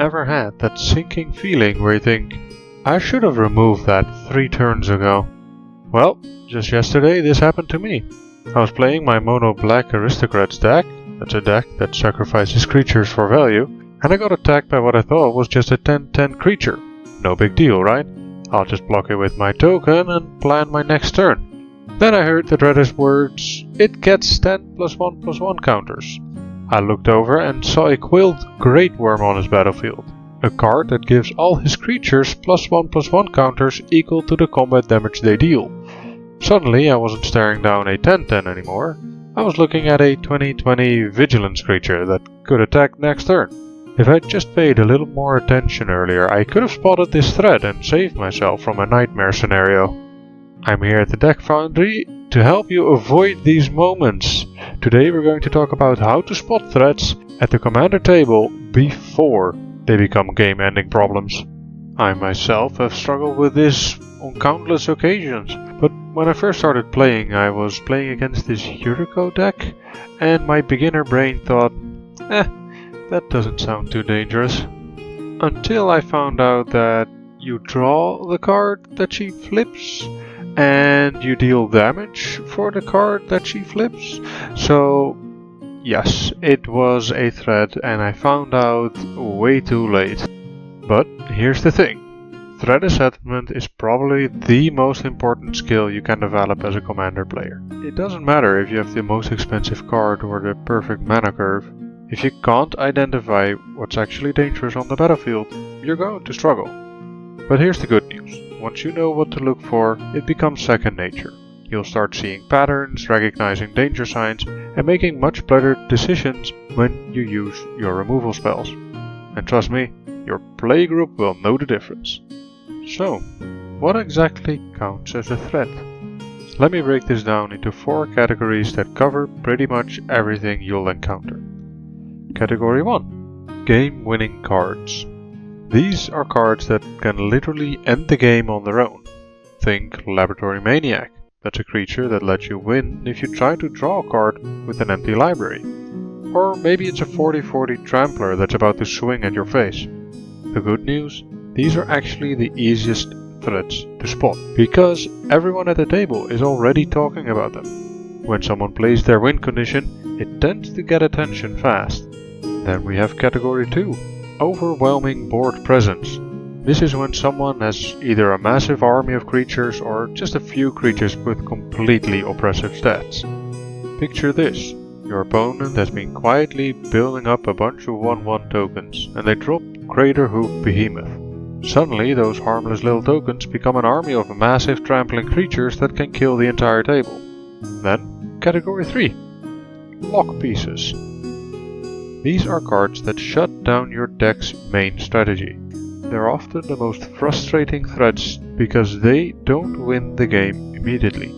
ever had that sinking feeling where you think, I should have removed that 3 turns ago? Well, just yesterday this happened to me. I was playing my mono black aristocrats deck, that's a deck that sacrifices creatures for value, and I got attacked by what I thought was just a 10/10 creature. No big deal, right? I'll just block it with my token and plan my next turn. Then I heard the dreaded words, it gets 10+1/+1 counters. I looked over and saw a Coiled Great Worm on his battlefield, a card that gives all his creatures +1/+1 counters equal to the combat damage they deal. Suddenly I wasn't staring down a 10/10 anymore, I was looking at a 20/20 vigilance creature that could attack next turn. If I'd just paid a little more attention earlier, I could have spotted this threat and saved myself from a nightmare scenario. I'm here at the Deck Foundry to help you avoid these moments. Today we're going to talk about how to spot threats at the commander table before they become game-ending problems. I myself have struggled with this on countless occasions, but when I first started playing I was playing against this Yuriko deck and my beginner brain thought, that doesn't sound too dangerous. Until I found out that you draw the card that she flips and you deal damage for the card that she flips. So yes, it was a threat and I found out way too late. But here's the thing. Threat assessment is probably the most important skill you can develop as a commander player. It doesn't matter if you have the most expensive card or the perfect mana curve. If you can't identify what's actually dangerous on the battlefield, you're going to struggle. But here's the good news. Once you know what to look for, it becomes second nature. You'll start seeing patterns, recognizing danger signs, and making much better decisions when you use your removal spells. And trust me, your playgroup will know the difference. So, what exactly counts as a threat? Let me break this down into 4 categories that cover pretty much everything you'll encounter. Category 1. Game-winning cards. These are cards that can literally end the game on their own. Think Laboratory Maniac. That's a creature that lets you win if you try to draw a card with an empty library. Or maybe it's a 40/40 Trampler that's about to swing at your face. The good news? These are actually the easiest threats to spot, because everyone at the table is already talking about them. When someone plays their win condition, it tends to get attention fast. Then we have Category 2. Overwhelming board presence. This is when someone has either a massive army of creatures or just a few creatures with completely oppressive stats. Picture this. Your opponent has been quietly building up a bunch of 1/1 tokens and they drop Crater Hoof Behemoth. Suddenly those harmless little tokens become an army of massive trampling creatures that can kill the entire table. Then Category 3. Lock pieces. These are cards that shut down your deck's main strategy. They're often the most frustrating threats because they don't win the game immediately.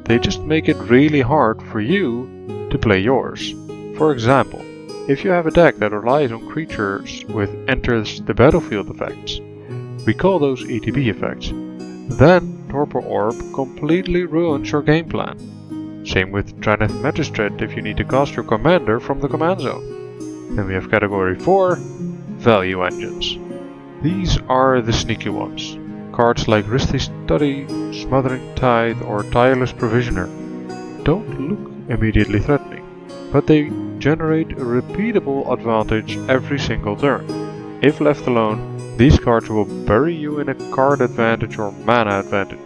They just make it really hard for you to play yours. For example, if you have a deck that relies on creatures with enters the battlefield effects, we call those ETB effects, then Torpor Orb completely ruins your game plan. Same with Traneth Magistrate if you need to cast your commander from the command zone. Then we have Category 4, Value Engines. These are the sneaky ones. Cards like Risky Study, Smothering Tide or Tireless Provisioner don't look immediately threatening, but they generate a repeatable advantage every single turn. If left alone, these cards will bury you in a card advantage or mana advantage.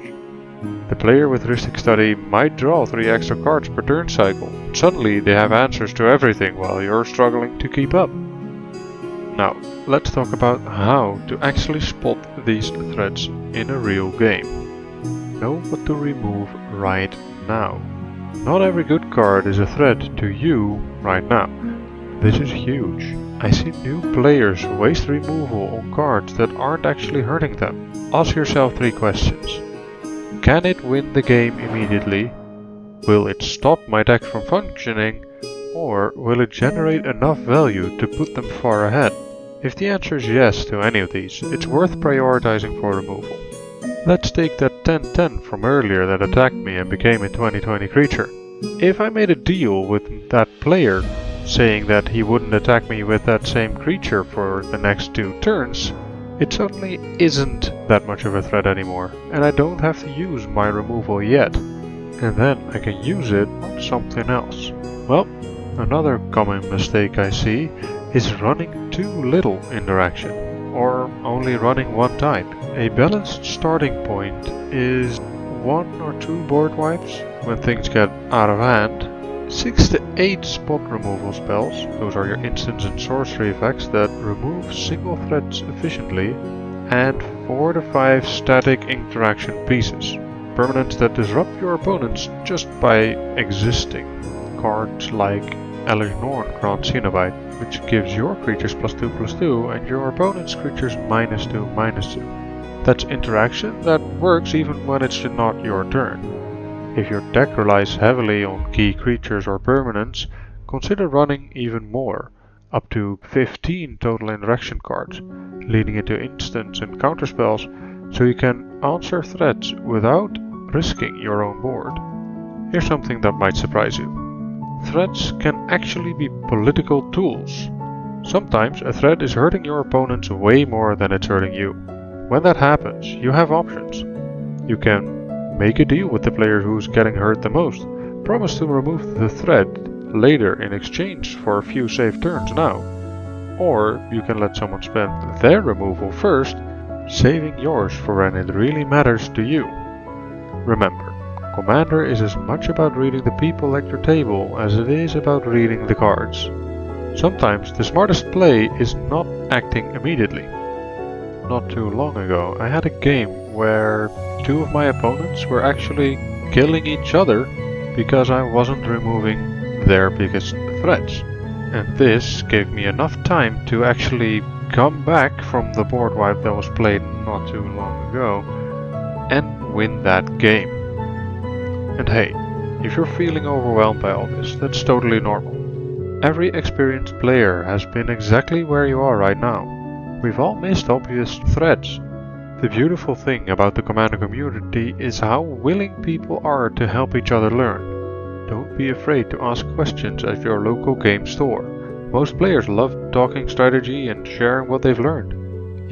The player with Risky Study might draw 3 extra cards per turn cycle. Suddenly they have answers to everything while you're struggling to keep up. Now, let's talk about how to actually spot these threats in a real game. Know what to remove right now. Not every good card is a threat to you right now. This is huge. I see new players waste removal on cards that aren't actually hurting them. Ask yourself 3 questions. Can it win the game immediately? Will it stop my deck from functioning? Or will it generate enough value to put them far ahead? If the answer is yes to any of these, it's worth prioritizing for removal. Let's take that 10/10 from earlier that attacked me and became a 20/20 creature. If I made a deal with that player, saying that he wouldn't attack me with that same creature for the next 2 turns, it suddenly isn't that much of a threat anymore, and I don't have to use my removal yet. And then I can use it on something else. Well, another common mistake I see is running too little interaction, or only running one type. A balanced starting point is 1 or 2 board wipes when things get out of hand, 6 to 8 spot removal spells, those are your instants and sorcery effects that remove single threats efficiently, and 4 to 5 static interaction pieces, permanents that disrupt your opponents just by existing. Cards like Elish Norn grant Cenobite, which gives your creatures +2/+2 and your opponent's creatures -2/-2. That's interaction that works even when it's not your turn. If your deck relies heavily on key creatures or permanents, consider running even more, up to 15 total interaction cards, leading into instants and counterspells, so you can answer threats without risking your own board. Here's something that might surprise you. Threats can actually be political tools. Sometimes a threat is hurting your opponents way more than it's hurting you. When that happens, you have options. You can make a deal with the player who's getting hurt the most, promise to remove the threat later in exchange for a few safe turns now. Or you can let someone spend their removal first, saving yours for when it really matters to you. Remember, Commander is as much about reading the people at your table as it is about reading the cards. Sometimes the smartest play is not acting immediately. Not too long ago, I had a game where 2 of my opponents were actually killing each other because I wasn't removing their biggest threats. And this gave me enough time to actually come back from the board wipe that was played not too long ago and win that game. And hey, if you're feeling overwhelmed by all this, that's totally normal. Every experienced player has been exactly where you are right now. We've all missed obvious threats. The beautiful thing about the Commander community is how willing people are to help each other learn. Don't be afraid to ask questions at your local game store. Most players love talking strategy and sharing what they've learned.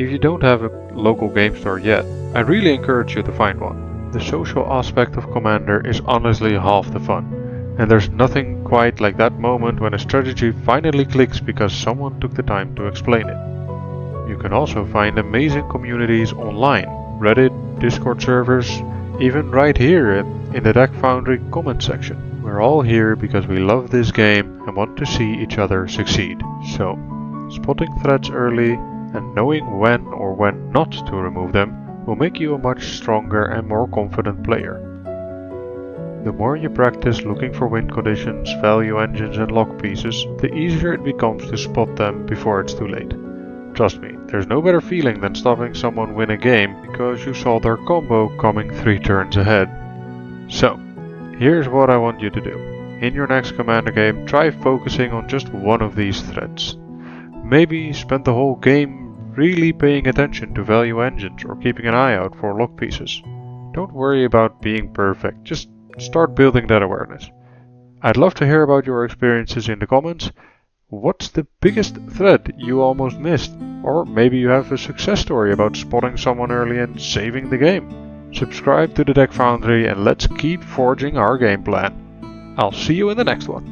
If you don't have a local game store yet, I really encourage you to find one. The social aspect of Commander is honestly half the fun, and there's nothing quite like that moment when a strategy finally clicks because someone took the time to explain it. You can also find amazing communities online, Reddit, Discord servers, even right here in the Deck Foundry comment section. We're all here because we love this game and want to see each other succeed. So, spotting threats early and knowing when or when not to remove them will make you a much stronger and more confident player. The more you practice looking for win conditions, value engines and lock pieces, the easier it becomes to spot them before it's too late. Trust me, there's no better feeling than stopping someone win a game because you saw their combo coming 3 turns ahead. So, here's what I want you to do. In your next Commander game, try focusing on just one of these threats. Maybe spend the whole game really paying attention to value engines or keeping an eye out for lock pieces. Don't worry about being perfect, just start building that awareness. I'd love to hear about your experiences in the comments. What's the biggest threat you almost missed? Or maybe you have a success story about spotting someone early and saving the game. Subscribe to the Deck Foundry and let's keep forging our game plan. I'll see you in the next one.